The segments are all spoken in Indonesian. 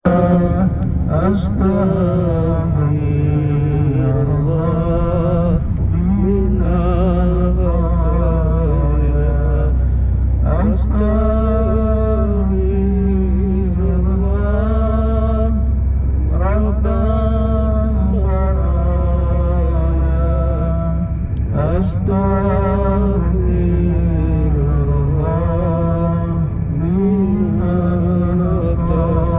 Astaghfirullah minal khataaya. Astaghfirullah Rabbal baraya. Astaghfirullah minal khataaya.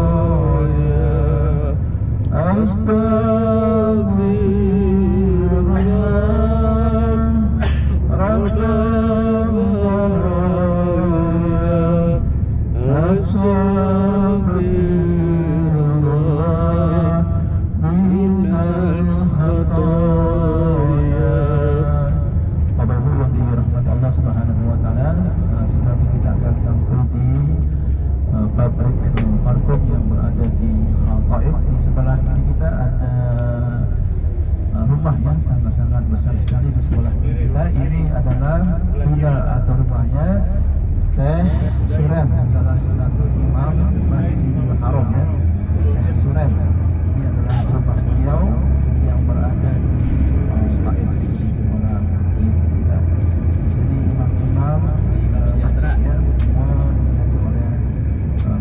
Astaghfirullah Rabbal baraya. Astaghfirullah minal khataaya. Bapak Ibu yang dirahmati Allah Subhanahu wa taala, sebentar kita akan sampai di pabrik parfum yang berada di Taif. Di sebelah kiri kita ada rumah yang sangat-sangat besar sekali di sebelah kiri kita. Ini adalah villa atau rumahnya Syekh Surem, salah satu imam Masjidil Haram ya. Syekh Surem. Ini adalah rumah beliau yang berada di Taif di sebelah kiri kita. Di sini imam-imam ya semua dibantu oleh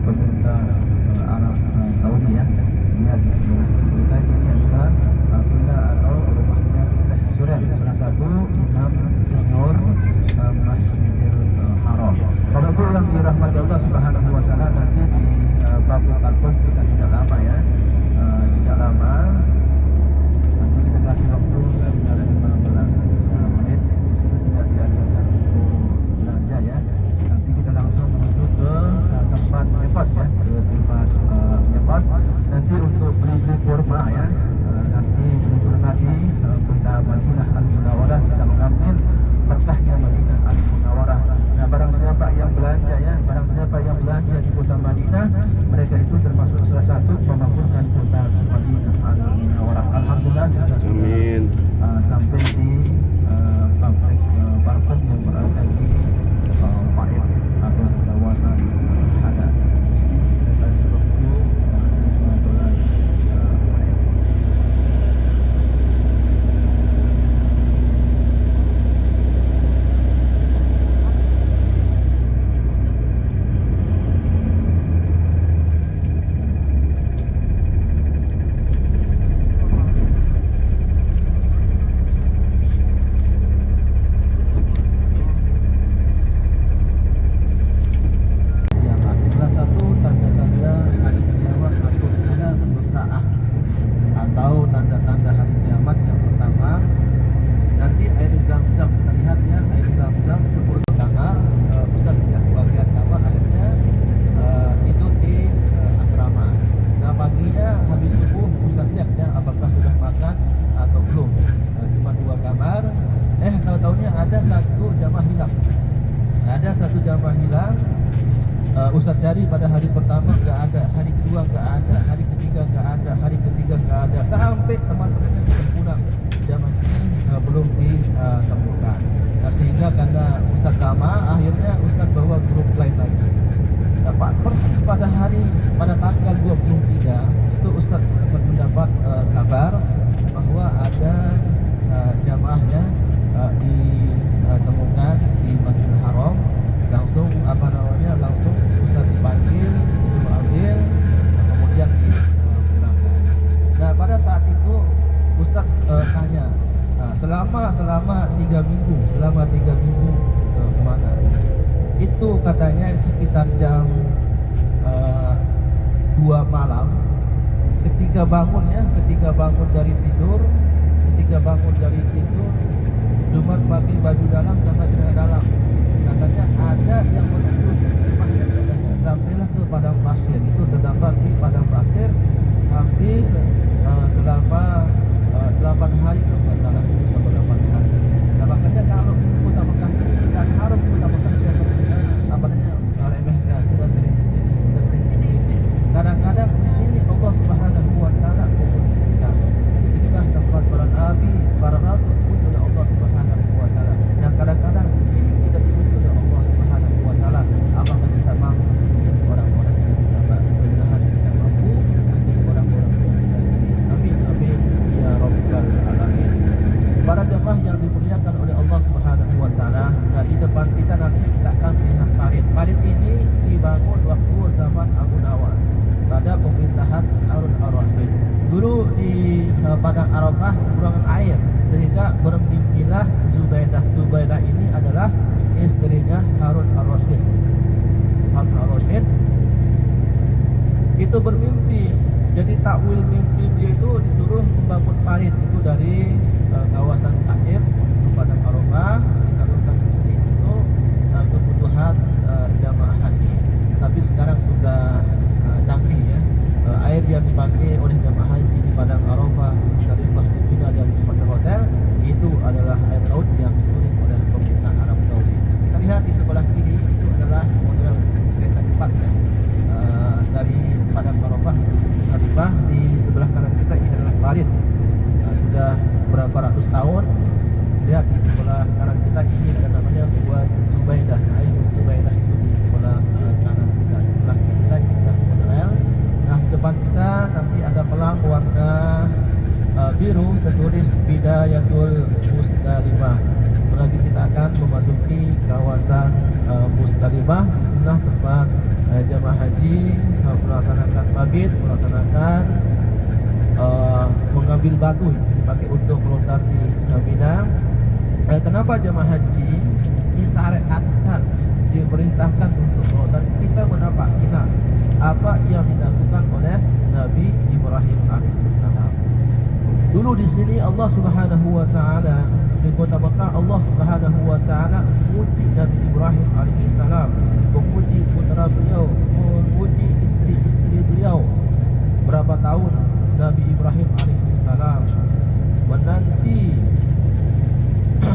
pemerintah Arab Saudi ya. Lihat di sebelah kiri kita ini adalah villa atau rumahnya Syekh Surem, salah satu imam senior Masjidil Haram. Bapak Ibu yang dirahmati Allah Subhanahu wa taala, nanti di bab parfum kita tidak lama ya. Tidak lama. Nanti kita kasih waktu sekitar 15 menit. Di situ sudah diadakan belanja ya. Nanti kita langsung menuju ke tempat nyepot ya, ke tempat nyepot. Nanti untuk beli kurma ya. Nanti beli kurma di kota Madinah Al-Munawwarah, kita mengambil berkahnya Madinah Al-Munawwarah. Nah, barang siapa yang belanja ya, barang siapa yang belanja di kota Madinah, mereka itu termasuk salah satu memakmurkan kota Madinah Al-Munawwarah. Alhamdulillah kita sudah sampai di pabrik parfum yang berada di Taif atau kawasan ada. Di sini kita kasih waktu 15 menit. Atau tanda-tanda hari kiamat yang pertama, nanti air zam-zam kita lihat ya, air zam-zam subur kamar. Ustaz tidak di bagian kamar, akhirnya tidur di asrama. Nah, paginya habis subuh Ustaz lihat ya apakah sudah makan atau belum. Cuma 2 kamar. Tahu-tahunya ada satu jamaah hilang. Ada satu jamaah hilang. Ustaz cari pada hari pertama nggak ada, hari kedua nggak ada, hari ketiga nggak ada, hari ketiga nggak ada, sampai teman-temannya sudah pulang, jamaah ini belum ditemukan. Nah, sehingga karena Ustaz lama, akhirnya Ustaz bawa grup lain lagi. Dapat persis pada tanggal 23 itu Ustaz mendapat kabar bahwa ada jamaahnya ditemukan di Masjidil Haram. Langsung langsung Ustaz dipanggil, disuruh ambil, kemudian dipulangkan. Nah, pada saat itu Ustaz tanya, selama 3 minggu kemana? Itu katanya sekitar jam 2 malam, ketika bangun dari tidur, cuma pakai baju dalam sama celana dalam. Katanya ada yang menunggu di masjid, katanya sampailah ke padang pasir. Itu terdapat di padang pasir hampir selama 8 hari kalau nggak salah, selama 8 hari. Nah, makanya kalau kota Mekah ini tidak haram, kota Mekah tidak remehkan. Kita sering ke sini. Kadang-kadang di sini Allah Subhanahu wa taala mengumpulkan. Di sinilah tempat para nabi, para rasul diutus oleh Allah Subhanahu wa taala. Yang kadang-kadang di sini kita diutus oleh Allah Subhanahu wa taala. Apakah kita mampu menjadi orang-orang yang bersabar? Mudah-mudahan kita mampu Dulu di padang Arafah kekurangan air, sehingga bermimpilah Zubaidah. Zubaidah ini adalah istrinya Harun ar-Rasyid. Harun ar-Rasyid itu bermimpi. Jadi takwil mimpi dia itu disuruh membangun parit itu dari kawasan Taif ke padang Arafah, disalurkan ke sini untuk kebutuhan jamaah haji. Tapi sekarang sudah canggih ya. Air yang dipakai oleh jamaah haji di padang Arafah, di Musdalifah, di Mina dan di hotel itu adalah air laut yang disuling oleh pemerintah Arab Saudi. Kita lihat di sebelah kiri itu adalah model kereta cepat ya. Dari padang Arafah ke Musdalifah, di sebelah kanan kita ini adalah parit. Sudah berapa ratus tahun. Lihat di sebelah kanan kita ini ada namanya Buat Zubaidah. Air Zubaidah itu di sebelah kanan kita. Di sebelah kiri kita ini adalah model. Nah, di depan kita nanti ada pelang warna biru tertulis Bidayatul Musdalifah. Lagi kita akan memasuki kawasan Musdalifah. Di sinilah tempat jamaah haji melaksanakan mabit, melaksanakan mengambil batu yang dipakai untuk melontar di Mina. Kenapa jamaah haji disyariatkan, diperintahkan untuk melontar? Kita menampak jelas apa yang dilakukan oleh Nabi Ibrahim alaihissalam. Dulu di sini Allah Subhanahu wa taala, di kota Mekah, Allah Subhanahu wa taala memuji Nabi Ibrahim alaihissalam, memuji putra beliau, memuji istri-istri beliau. Berapa tahun Nabi Ibrahim alaihissalam menanti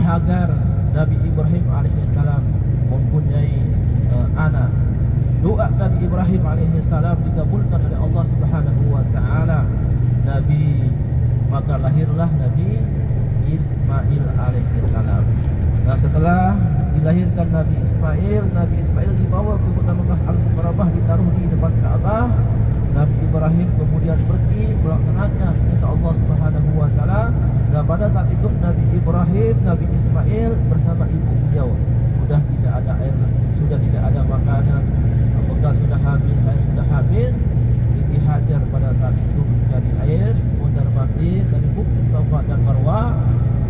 agar Nabi Ibrahim alaihissalam mempunyai anak. Doa Nabi Ibrahim alaihissalam dikabulkan oleh Allah Subhanahu wa taala. Maka lahirlah Nabi Ismail alaihissalam. Nah, setelah dilahirkan Nabi Ismail dibawa ke kota Mekah Al-Mukarramah, ditaruh di depan Ka'bah. Nabi Ibrahim kemudian pergi melaksanakan perintah Allah Subhanahu wa taala. Dan pada saat itu Nabi Ibrahim, Nabi Ismail bersama ibu beliau. Sudah tidak ada air, sudah tidak ada makanan, bekal sudah habis, air sudah habis. Siti Hajar pada saat itu mencari air, mondar-mandir dari bukit Safa dan Marwah,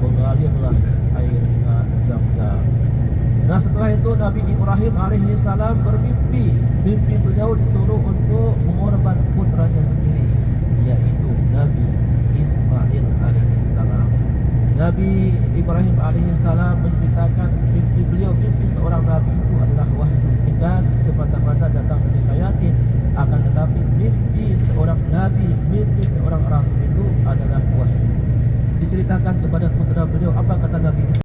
mengalirlah air Zam-Zam. Nah, setelah itu Nabi Ibrahim alaihissalam bermimpi. Mimpi beliau disuruh untuk mengorban putranya sendiri, yaitu Nabi Ismail alaihissalam. Nabi Ibrahim alaihissalam menceritakan mimpi beliau. Mimpi seorang nabi itu adalah wahyu, bukan semata-mata datang dari syaitan. Akan tetapi mimpi seorang nabi, mimpi seorang rasul itu adalah wahyu. Diceritakan kepada putra beliau, apa kata Nabi